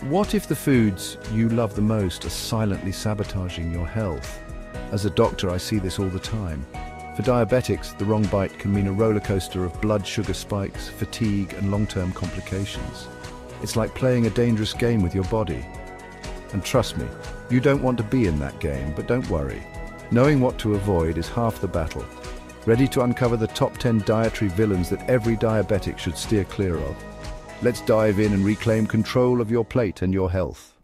What if the foods you love the most are silently sabotaging your health? As a doctor, I see this all the time. For diabetics, the wrong bite can mean a roller coaster of blood sugar spikes, fatigue, and long-term complications. It's like playing a dangerous game with your body. And trust me, you don't want to be in that game, but don't worry. Knowing what to avoid is half the battle. Ready to uncover the top 10 dietary villains that every diabetic should steer clear of? Let's dive in and reclaim control of your plate and your health.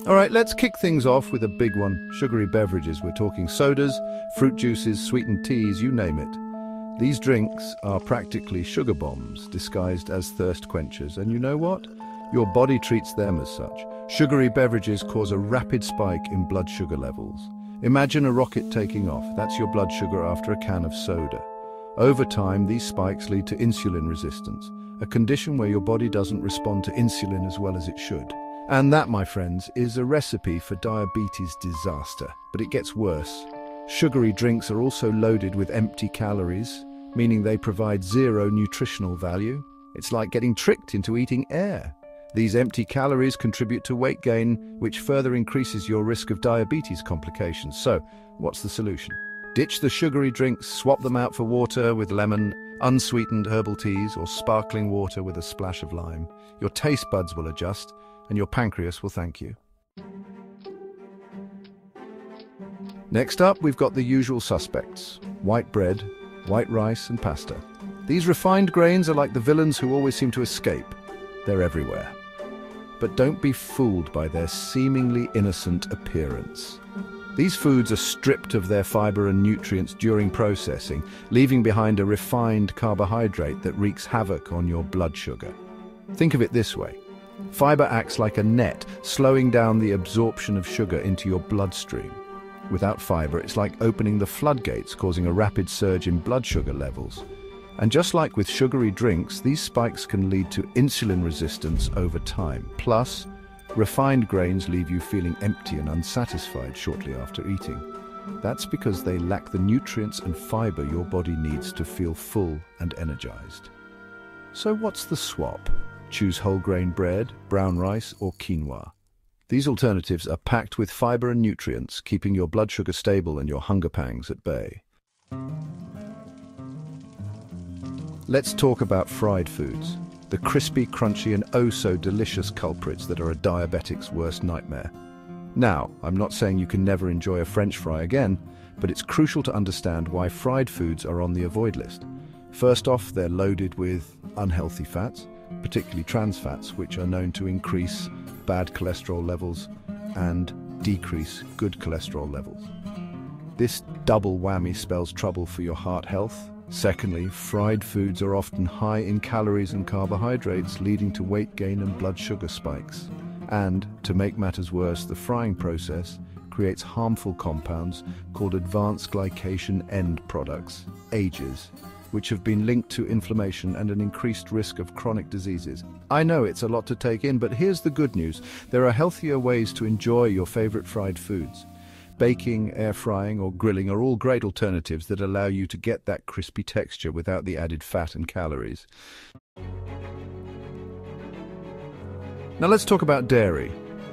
All right, let's kick things off with a big one. Sugary beverages. We're talking sodas, fruit juices, sweetened teas, you name it. These drinks are practically sugar bombs disguised as thirst quenchers. And you know what? Your body treats them as such. Sugary beverages cause a rapid spike in blood sugar levels. Imagine a rocket taking off. That's your blood sugar after a can of soda. Over time, these spikes lead to insulin resistance, a condition where your body doesn't respond to insulin as well as it should. And that, my friends, is a recipe for diabetes disaster. But it gets worse. Sugary drinks are also loaded with empty calories, meaning they provide zero nutritional value. It's like getting tricked into eating air. These empty calories contribute to weight gain, which further increases your risk of diabetes complications. So, what's the solution? Ditch the sugary drinks, swap them out for water with lemon, unsweetened herbal teas, or sparkling water with a splash of lime. Your taste buds will adjust, and your pancreas will thank you. Next up, we've got the usual suspects: white bread, white rice, and pasta. These refined grains are like the villains who always seem to escape. They're everywhere. But don't be fooled by their seemingly innocent appearance. These foods are stripped of their fiber and nutrients during processing, leaving behind a refined carbohydrate that wreaks havoc on your blood sugar. Think of it this way. Fiber acts like a net, slowing down the absorption of sugar into your bloodstream. Without fiber, it's like opening the floodgates, causing a rapid surge in blood sugar levels. And just like with sugary drinks, these spikes can lead to insulin resistance over time. Plus, refined grains leave you feeling empty and unsatisfied shortly after eating. That's because they lack the nutrients and fiber your body needs to feel full and energized. So what's the swap? Choose whole grain bread, brown rice, or quinoa. These alternatives are packed with fiber and nutrients, keeping your blood sugar stable and your hunger pangs at bay. Let's talk about fried foods, the crispy, crunchy, and oh-so-delicious culprits that are a diabetic's worst nightmare. Now, I'm not saying you can never enjoy a French fry again, but it's crucial to understand why fried foods are on the avoid list. First off, they're loaded with unhealthy fats, particularly trans fats, which are known to increase bad cholesterol levels and decrease good cholesterol levels. This double whammy spells trouble for your heart health. Secondly, fried foods are often high in calories and carbohydrates, leading to weight gain and blood sugar spikes. And, to make matters worse, the frying process creates harmful compounds called advanced glycation end products, AGEs, which have been linked to inflammation and an increased risk of chronic diseases. I know it's a lot to take in, but here's the good news. There are healthier ways to enjoy your favorite fried foods. Baking, air frying, or grilling are all great alternatives that allow you to get that crispy texture without the added fat and calories. Now let's talk about dairy.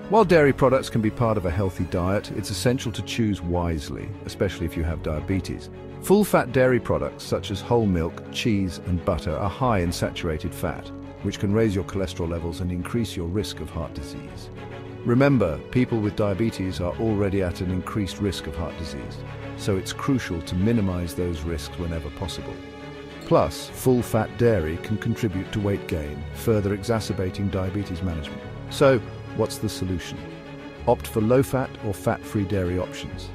While dairy products can be part of a healthy diet, it's essential to choose wisely, especially if you have diabetes. Full-fat dairy products such as whole milk, cheese, and butter are high in saturated fat, which can raise your cholesterol levels and increase your risk of heart disease. Remember, people with diabetes are already at an increased risk of heart disease, so it's crucial to minimize those risks whenever possible. Plus, full-fat dairy can contribute to weight gain, further exacerbating diabetes management. So, what's the solution? Opt for low-fat or fat-free dairy options.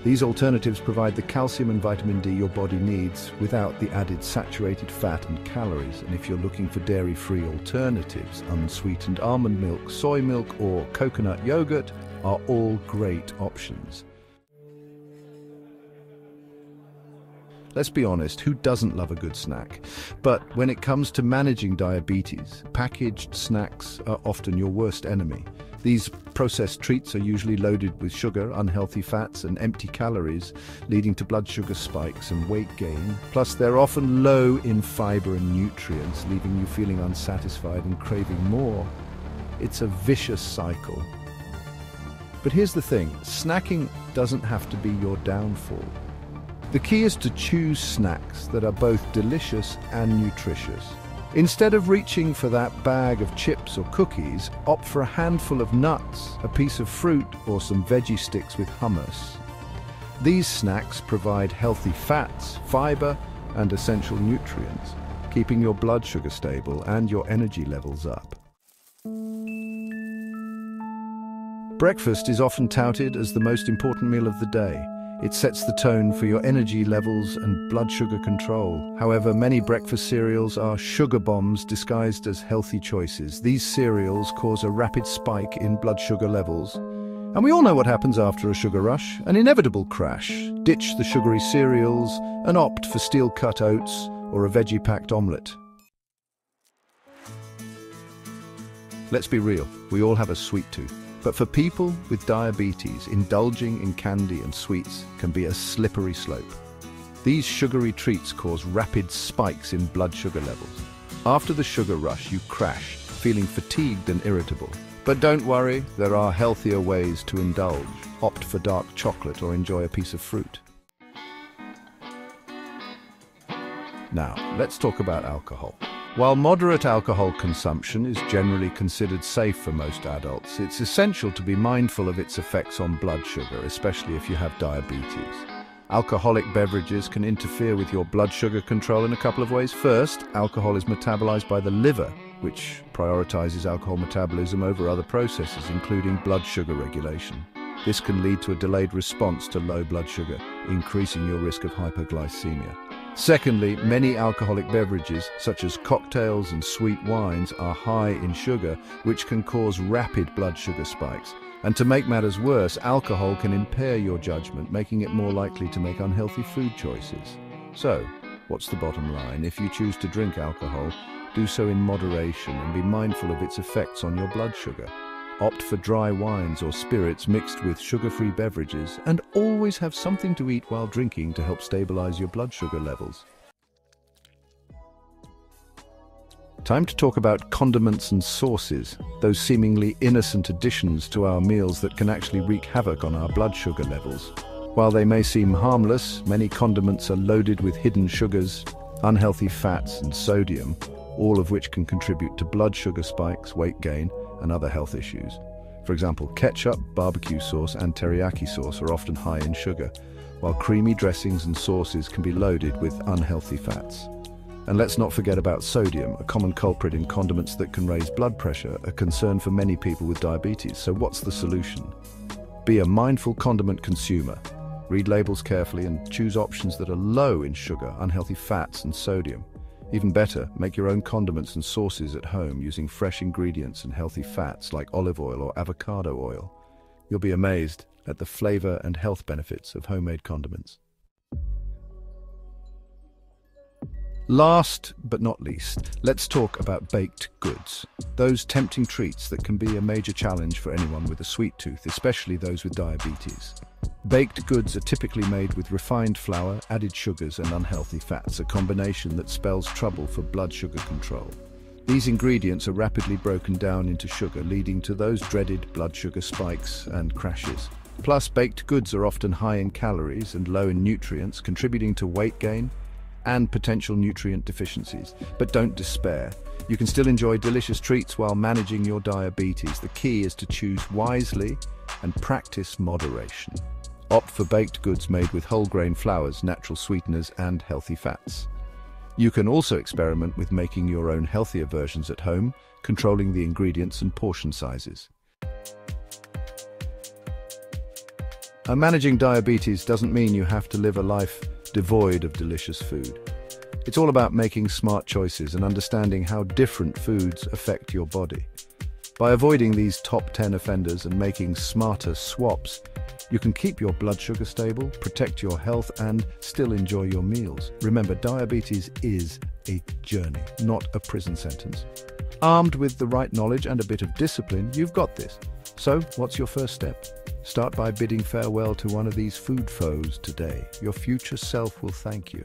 These alternatives provide the calcium and vitamin D your body needs without the added saturated fat and calories. And if you're looking for dairy-free alternatives, unsweetened almond milk, soy milk, or coconut yogurt are all great options. Let's be honest, who doesn't love a good snack? But when it comes to managing diabetes, packaged snacks are often your worst enemy. These processed treats are usually loaded with sugar, unhealthy fats, and empty calories, leading to blood sugar spikes and weight gain. Plus, they're often low in fiber and nutrients, leaving you feeling unsatisfied and craving more. It's a vicious cycle. But here's the thing, snacking doesn't have to be your downfall. The key is to choose snacks that are both delicious and nutritious. Instead of reaching for that bag of chips or cookies, opt for a handful of nuts, a piece of fruit, or some veggie sticks with hummus. These snacks provide healthy fats, fiber, and essential nutrients, keeping your blood sugar stable and your energy levels up. Breakfast is often touted as the most important meal of the day. It sets the tone for your energy levels and blood sugar control. However, many breakfast cereals are sugar bombs disguised as healthy choices. These cereals cause a rapid spike in blood sugar levels. And we all know what happens after a sugar rush, an inevitable crash. Ditch the sugary cereals and opt for steel-cut oats or a veggie-packed omelette. Let's be real, we all have a sweet tooth. But for people with diabetes, indulging in candy and sweets can be a slippery slope. These sugary treats cause rapid spikes in blood sugar levels. After the sugar rush, you crash, feeling fatigued and irritable. But don't worry, there are healthier ways to indulge. Opt for dark chocolate or enjoy a piece of fruit. Now, let's talk about alcohol. While moderate alcohol consumption is generally considered safe for most adults, it's essential to be mindful of its effects on blood sugar, especially if you have diabetes. Alcoholic beverages can interfere with your blood sugar control in a couple of ways. First, alcohol is metabolized by the liver, which prioritizes alcohol metabolism over other processes, including blood sugar regulation. This can lead to a delayed response to low blood sugar, increasing your risk of hypoglycemia. Secondly, many alcoholic beverages, such as cocktails and sweet wines, are high in sugar, which can cause rapid blood sugar spikes. And to make matters worse, alcohol can impair your judgment, making it more likely to make unhealthy food choices. So, what's the bottom line? If you choose to drink alcohol, do so in moderation and be mindful of its effects on your blood sugar. Opt for dry wines or spirits mixed with sugar-free beverages, and always have something to eat while drinking to help stabilize your blood sugar levels. Time to talk about condiments and sauces, those seemingly innocent additions to our meals that can actually wreak havoc on our blood sugar levels. While they may seem harmless, many condiments are loaded with hidden sugars, unhealthy fats, and sodium, all of which can contribute to blood sugar spikes, weight gain, and other health issues. For example, ketchup, barbecue sauce, and teriyaki sauce are often high in sugar, while creamy dressings and sauces can be loaded with unhealthy fats. And let's not forget about sodium, a common culprit in condiments that can raise blood pressure, a concern for many people with diabetes. So what's the solution? Be a mindful condiment consumer. Read labels carefully and choose options that are low in sugar, unhealthy fats, and sodium. Even better, make your own condiments and sauces at home using fresh ingredients and healthy fats like olive oil or avocado oil. You'll be amazed at the flavor and health benefits of homemade condiments. Last but not least, let's talk about baked goods. Those tempting treats that can be a major challenge for anyone with a sweet tooth, especially those with diabetes. Baked goods are typically made with refined flour, added sugars, and unhealthy fats, a combination that spells trouble for blood sugar control. These ingredients are rapidly broken down into sugar, leading to those dreaded blood sugar spikes and crashes. Plus, baked goods are often high in calories and low in nutrients, contributing to weight gain and potential nutrient deficiencies. But don't despair. You can still enjoy delicious treats while managing your diabetes. The key is to choose wisely and practice moderation. Opt for baked goods made with whole grain flours, natural sweeteners, and healthy fats. You can also experiment with making your own healthier versions at home, controlling the ingredients and portion sizes. Managing diabetes doesn't mean you have to live a life devoid of delicious food. It's all about making smart choices and understanding how different foods affect your body. By avoiding these top 10 offenders and making smarter swaps, you can keep your blood sugar stable, protect your health, and still enjoy your meals. Remember, diabetes is a journey, not a prison sentence. Armed with the right knowledge and a bit of discipline, you've got this. So, what's your first step? Start by bidding farewell to one of these food foes today. Your future self will thank you.